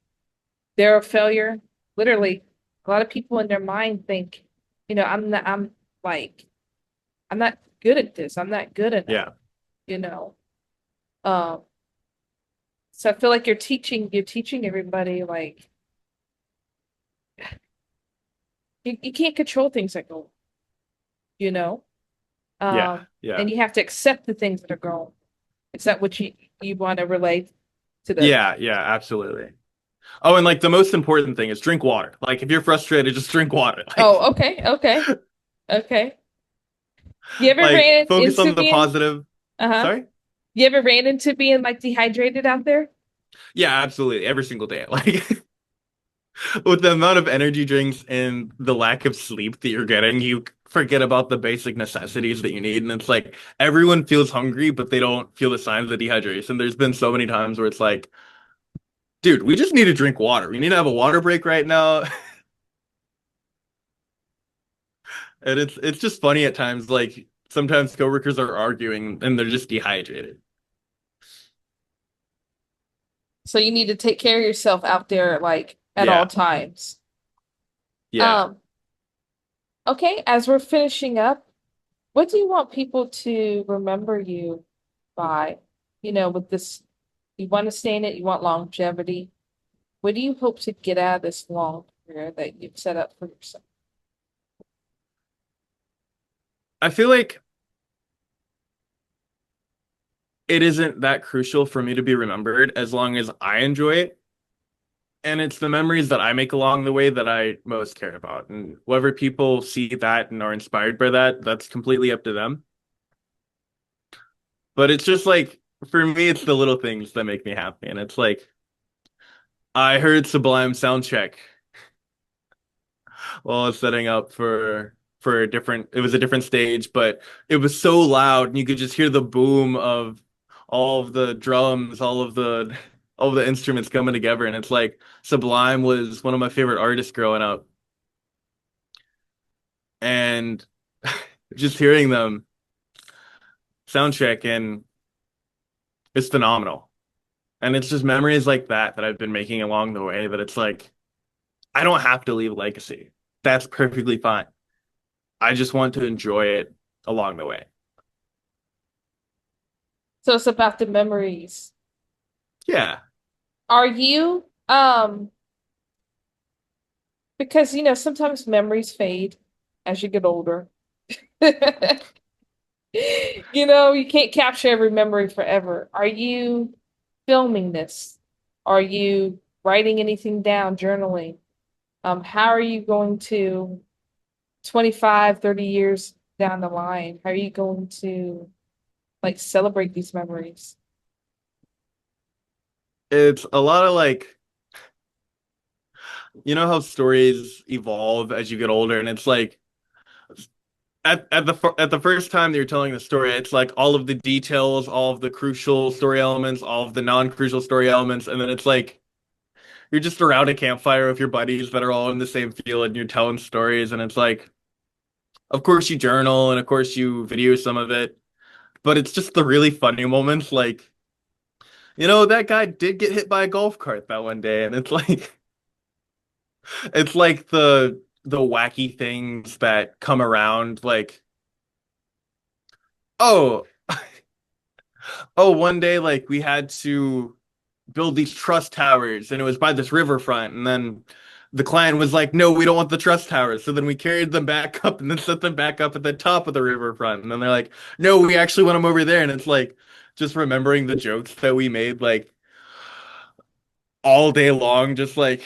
they're a failure. Literally, a lot of people in their mind think, like, I'm not good at this. I'm not good enough, yeah. you know. Um, so I feel like you're teaching everybody like you can't control things that go, you know. Yeah. Um, Yeah. and you have to accept the things that are going. Is that what you want to relate to the? Yeah, yeah, absolutely. Oh, and like the most important thing is drink water. Like if you're frustrated, just drink water. Oh, okay, okay, okay. You ever Like ran focus into on the being positive. uh-huh? Sorry? You ever ran into being like dehydrated out there? Yeah, absolutely. Every single day. Like with the amount of energy drinks and the lack of sleep that you're getting, you forget about the basic necessities that you need. And it's like everyone feels hungry, but they don't feel the signs of dehydration. There's been so many times where it's like, dude, we just need to drink water. We need to have a water break right now. And it's just funny at times, like sometimes coworkers are arguing and they're just dehydrated. So you need to take care of yourself out there like at all Yeah, times. yeah. Um, okay, as we're finishing up, what do you want people to remember you by? With this, you want to stay in it, you want longevity. What do you hope to get out of this long career that you've set up for yourself? I feel like it isn't that crucial for me to be remembered as long as I enjoy it. And it's the memories that I make along the way that I most care about. And whether people see that and are inspired by that, that's completely up to them. But it's just like, for me, it's the little things that make me happy. And it's like, I heard Sublime soundcheck while I was setting up for a different, it was a different stage, but it was so loud and you could just hear the boom of all of the drums, all of the instruments coming together. And it's like Sublime was one of my favorite artists growing up. And just hearing them sound check and it's phenomenal. And it's just memories like that that I've been making along the way that it's like I don't have to leave a legacy. That's perfectly fine. I just want to enjoy it along the way. So it's about the memories. Yeah. Are you because sometimes memories fade as you get older. You can't capture every memory forever. Are you filming this? Are you writing anything down, journaling? How are you going to 25, 30 years down the line? How are you going to like celebrate these memories? It's a lot of like, you know how stories evolve as you get older and it's like at the first time that you're telling the story, it's like all of the details, all of the crucial story elements, all of the non-crucial story elements, and then it's like you're just around a campfire with your buddies that are all in the same field and you're telling stories and it's like of course you journal and of course you video some of it, but it's just the really funny moments like that guy did get hit by a golf cart that one day and it's like it's like the wacky things that come around like oh one day like we had to build these truss towers and it was by this riverfront and then the client was like no we don't want the truss towers so then we carried them back up and then set them back up at the top of the riverfront and then they're like no we actually want them over there and it's like just remembering the jokes that we made like all day long just like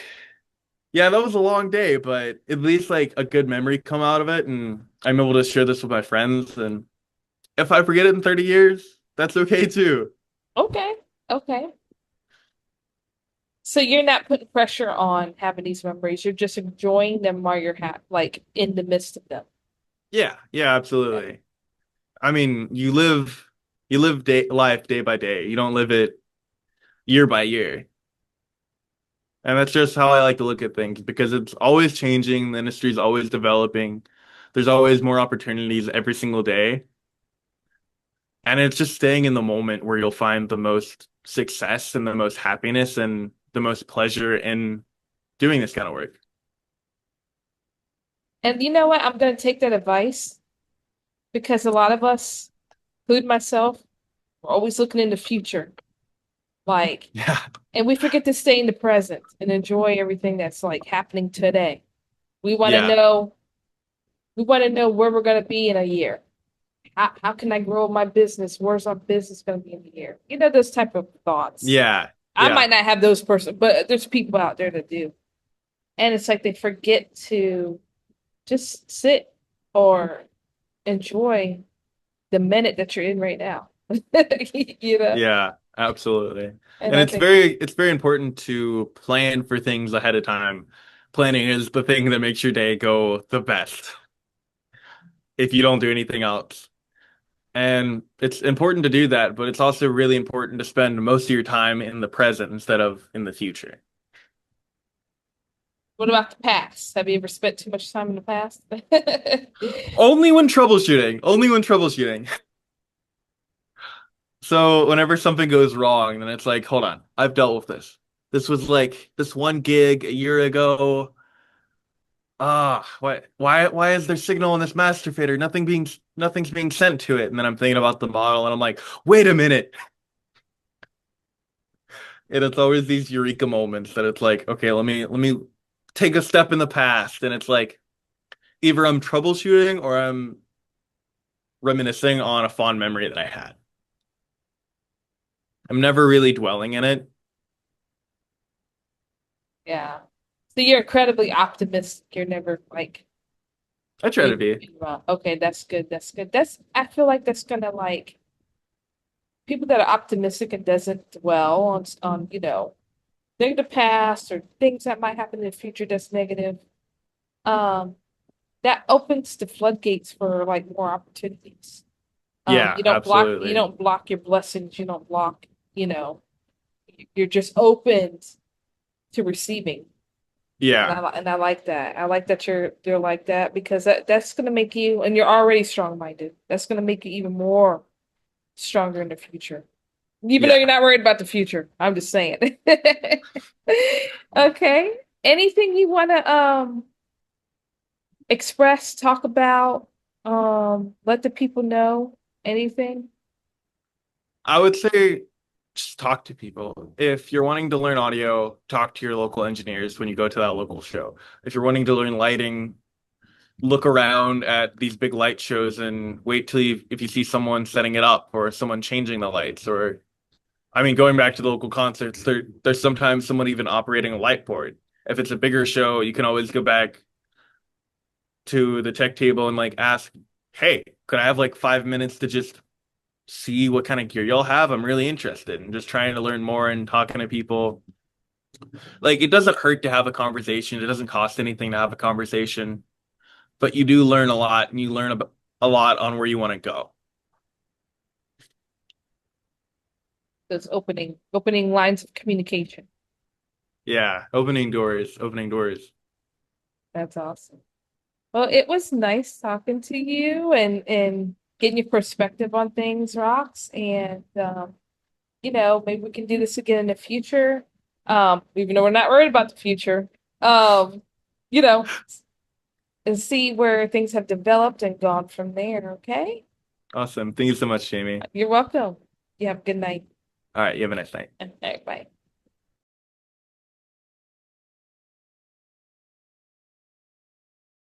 yeah that was a long day but at least like a good memory come out of it and I'm able to share this with my friends and If I forget it in 30 years, that's okay too. Okay. Okay. So you're not putting pressure on having these memories. You're just enjoying them while you're like in the midst of them. Yeah, yeah, Okay. absolutely. I mean, you live life day by day. You don't live it year by year. And that's just how I like to look at things because it's always changing, the industry's always developing. There's always more opportunities every single day. And it's just staying in the moment where you'll find the most success and the most happiness and the most pleasure in doing this kind of work. And you know what? I'm going to take that advice because a lot of us, including myself, we're always looking in the future. Like, Yeah. and we forget to stay in the present and enjoy everything that's like happening today. We want to Yeah. know, we want to know where we're going to be in a year. How can I grow my business? Where's our business going to be in a year? You know, those type of thoughts. Yeah. I Yeah. might not have those person, but there's people out there that do. And it's like they forget to just sit or enjoy the minute that you're in right now. You know? Yeah, absolutely. And And I think it's very important to plan for things ahead of time. Planning is the thing that makes your day go the best if you don't do anything else. And it's important to do that, but it's also really important to spend most of your time in the present instead of in the future. what about the past? Have you ever spent too much time in the past? Only when troubleshooting, only when troubleshooting. So whenever something goes wrong, then it's like, hold on, I've dealt with this. This was like this one gig a year ago. Why is there signal in this master fader? Nothing's being sent to it. And then I'm thinking about the model and I'm like, wait a minute. And it's always these eureka moments that it's like, okay, let me take a step in the past. And it's like either I'm troubleshooting or I'm reminiscing on a fond memory that I had. I'm never really dwelling in it. Yeah. So you're incredibly optimistic. You're never like I try to be. being wrong. Okay, that's good. That's good. That's I feel like that's gonna like people that are optimistic and doesn't dwell on negative past or things that might happen in the future that's negative. Um, that opens the floodgates for like more opportunities. Yeah, You absolutely. don't block your blessings. You don't block, you're just open to receiving. Yeah. And I like that. I like that you're like that because that's gonna make you, and you're already strong-minded. That's gonna make you even more stronger in the future. Even though you're Yeah. not worried about the future. I'm just saying. Okay. Anything you wanna express, talk about, let the people know? Anything? I would say just talk to people. If you're wanting to learn audio, talk to your local engineers when you go to that local show. If you're wanting to learn lighting, look around at these big light shows and wait till if you see someone setting it up or someone changing the lights or I mean going back to the local concerts, there's sometimes someone even operating a light board. If it's a bigger show, you can always go back to the tech table and like ask, "Hey, could I have like 5 minutes to just see what kind of gear y'all have? I'm really interested in just trying to learn more and talking to people." Like it doesn't hurt to have a conversation. It doesn't cost anything to have a conversation, but you do learn a lot and you learn a lot on where you want to go. Those opening lines of communication. Yeah, opening doors, opening doors. That's awesome. Well, it was nice talking to you and getting your perspective on things, Rox. And maybe we can do this again in the future. Even though we're not worried about the future. Um, you know, and see where things have developed and gone from there, okay? Awesome. Thank you so much, Jamie. You're welcome. You have a good night. All right, you have a nice night. All right, bye.